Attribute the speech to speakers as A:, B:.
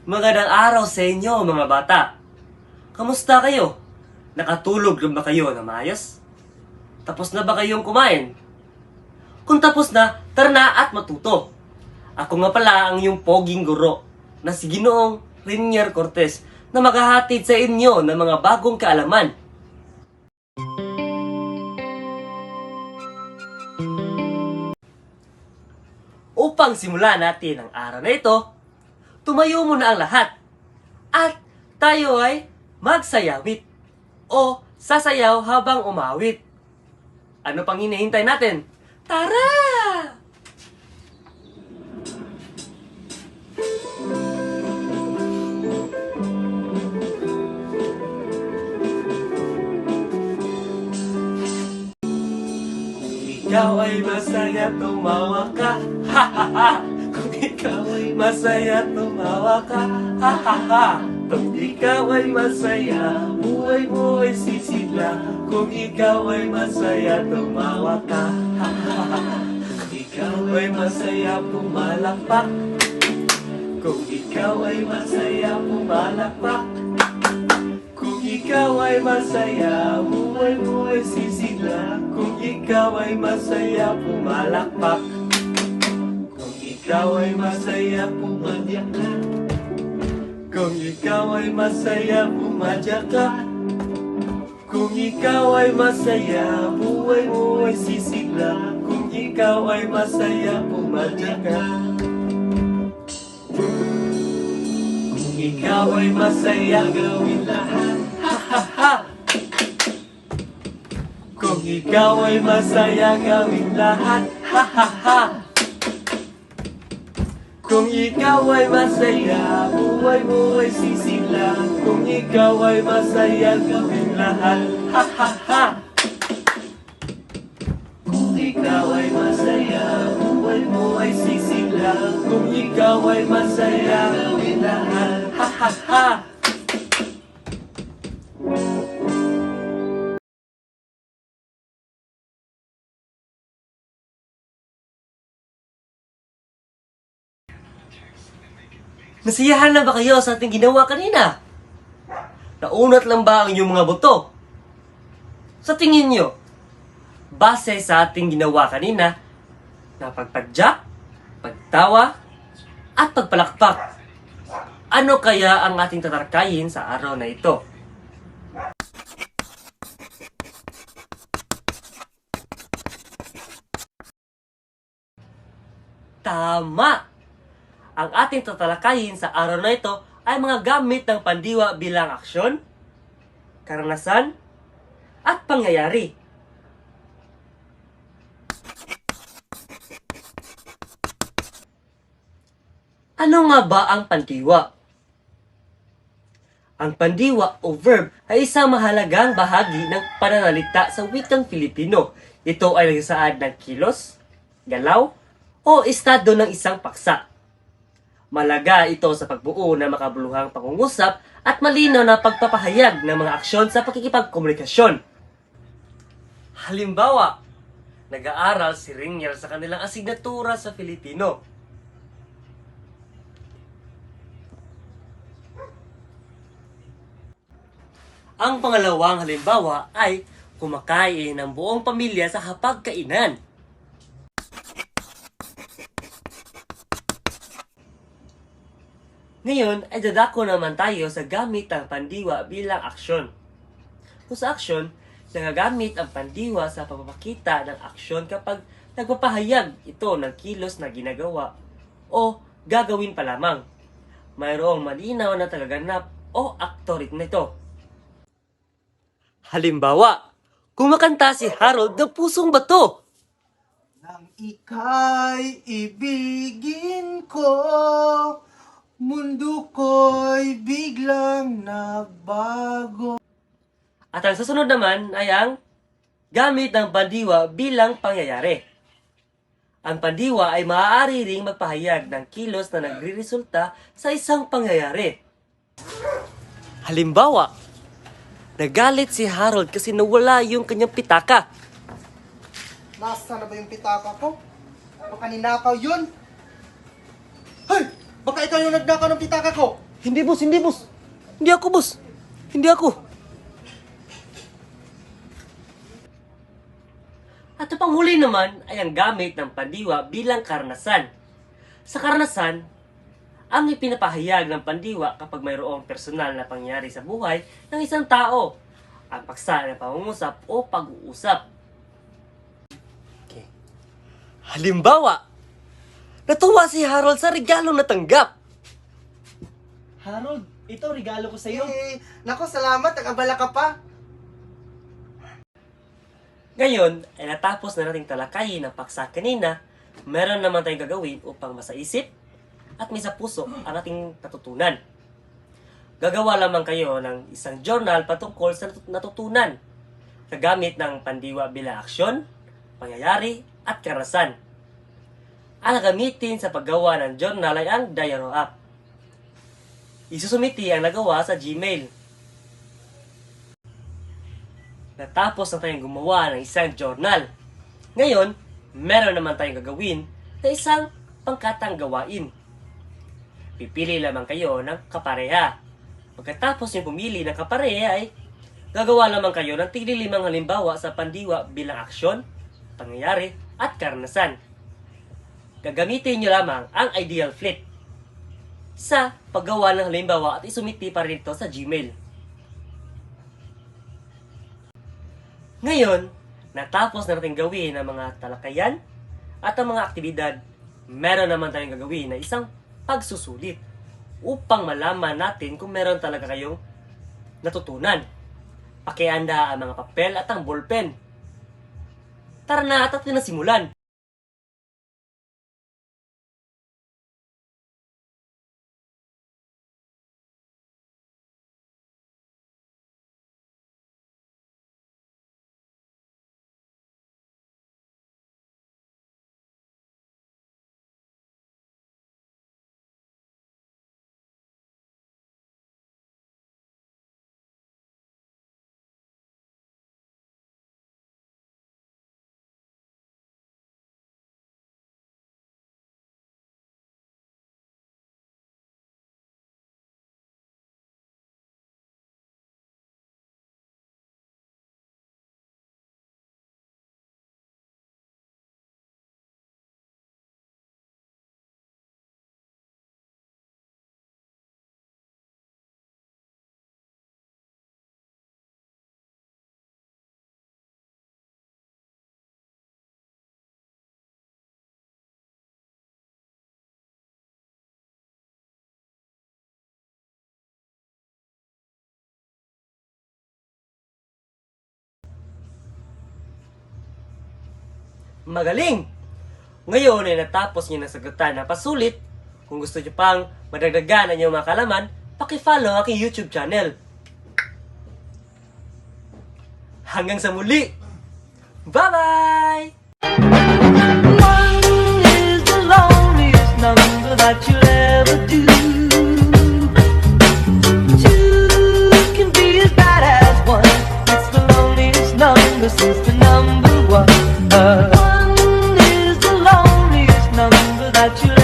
A: Magandang araw sa inyo mga bata. Kamusta kayo? Nakatulog na ba kayo na maayos? Tapos na ba kayong kumain? Kung tapos na, tara na at matuto. Ako nga pala ang iyong poging guro na si Ginoong Rinier Cortez na maghahatid sa inyo ng mga bagong kaalaman. Upang simulan natin ang araw na ito, tumayo muna ang lahat at tayo ay magsayawit o sasayaw habang umawit. Ano pang hinihintay natin? Tara! Ikaw ay masaya, tumawa ka, ha ha ha! Kung ikaw ay masaya, tumawa ka, ha ha ha! Kung ikaw ay masaya, buhay mo ay sisigla. Kung ikaw ay masaya, tumawa ka, ha ha ha! Kung ikaw ay masaya, pumalakpak. Kung ikaw ay masaya, pumalakpak. Kung ikaw ay masaya, buhay mo ay sisigla. Kung ikaw ay masaya, pumalakpak. Kung ikaw ay masaya, pumadyak ka. Kung ikaw ay masaya, pumadyak ka. Kung ikaw ay masaya, buhay mo ay sisigla. Kung ikaw ay masaya, pumadyak ka. Kung ikaw ay masaya, gawin lahat, ha ha ha! Kung ikaw ay masaya, gawin lahat, ha ha ha! Kung ikaw ay masaya, buhay mo ay sisigla. Kung ikaw ay masaya, gawin lahat, ha ha ha! Kung ikaw ay masaya, buhay mo ay sisigla. Kung ikaw ay masaya, gawin lahat, ha ha ha! Nasiyahan na ba kayo sa ating ginawa kanina? Naunat lang ba ang inyong mga buto? Sa tingin nyo, base sa ating ginawa kanina, na pagpadyak, pagtawa, at pagpalakpak, ano kaya ang ating tatarkayin sa araw na ito? Tama! Ang ating tatalakayin sa araw na ito ay mga gamit ng pandiwa bilang aksyon, karanasan, at pangyayari. Ano nga ba ang pandiwa? Ang pandiwa o verb ay isang mahalagang bahagi ng pananalita sa wikang Filipino. Ito ay nagsasaad ng kilos, galaw, o estado ng isang paksa. Malaga ito sa pagbuo ng makabuluhang pangungusap at malinaw na pagpapahayag ng mga aksyon sa pakikipagkomunikasyon. Halimbawa, nag-aaral si Rinier sa kanilang asignatura sa Filipino. Ang pangalawang halimbawa ay kumakain ng buong pamilya sa hapagkainan. Ngayon ay dadako naman tayo sa gamit ng pandiwa bilang aksyon. Kung sa aksyon, nagagamit ang pandiwa sa pagpapakita ng aksyon kapag nagpapahayag ito ng kilos na ginagawa o gagawin pa lamang. Mayroong malinaw na tagaganap o aktor nito. Halimbawa, kumakanta si Harold ng Pusong Bato.
B: Nang ika'y ibigin ko, mundo ko'y biglang nagbago.
A: At ang susunod naman ay ang gamit ng pandiwa bilang pangyayari. Ang pandiwa ay maaari ring magpahayag ng kilos na nagre-resulta sa isang pangyayari. Halimbawa, nagalit si Harold kasi nawala yung kanyang pitaka.
B: Nasaan na ba yung pitaka ko? Baka ninakaw yun? Hey! Baka ikaw yung nagnakaw ng pitaka ko!
A: Hindi, boss. Hindi, boss. Hindi ako, boss. Hindi ako. At ang panghuli naman ay ang gamit ng pandiwa bilang karanasan. Sa karanasan, ang ipinapahayag ng pandiwa kapag mayroong personal na pangyayari sa buhay ng isang tao, ang paksa ng pangungusap o pag-uusap. Okay. Halimbawa, natuwa si Harold sa regalong natanggap.
C: Harold, ito regalo ko sa iyo.
B: Nako, salamat. Nakabala ka pa.
A: Ngayon, ay natapos na nating talakayin ang paksa kanina, meron naman tayong gagawin upang masaisip at may sa puso ang ating natutunan. Gagawa lamang kayo ng isang journal patungkol sa natutunan, kagamit ng pandiwa bilang aksyon, pangyayari, at karanasan. Ang gamitin sa paggawa ng journal ay ang Diary app. Isusumiti ang nagawa sa Gmail. Natapos na tayong gumawa ng isang journal. Ngayon, meron naman tayong gagawin na isang pangkatang gawain. Pipili lamang kayo ng kapareha. Pagkatapos yung pumili ng kapareha ay gagawa lamang kayo ng tigli-5 halimbawa sa pandiwa bilang aksyon, pangyayari, at karanasan. Gagamitin nyo lamang ang ideal flip sa paggawa ng halimbawa at isumiti pa rin ito sa Gmail. Ngayon, natapos na natin gawin ang mga talakayan at ang mga aktibidad, meron naman tayong gagawin na isang pagsusulit upang malaman natin kung meron talaga kayong natutunan. Pakianda ang mga papel at ang ballpen. Tara na at atin na simulan. Magaling! Ngayon ay natapos nyo na sagutan ng pasulit. Kung gusto nyo pang madagdagan ang inyong mga kalaman, paki-follow aking YouTube channel. Hanggang sa muli! Bye-bye!
D: One is the loneliest number that you'll ever do. Two can be as bad as one. It's the loneliest number since the number one. One is the loneliest number that you'll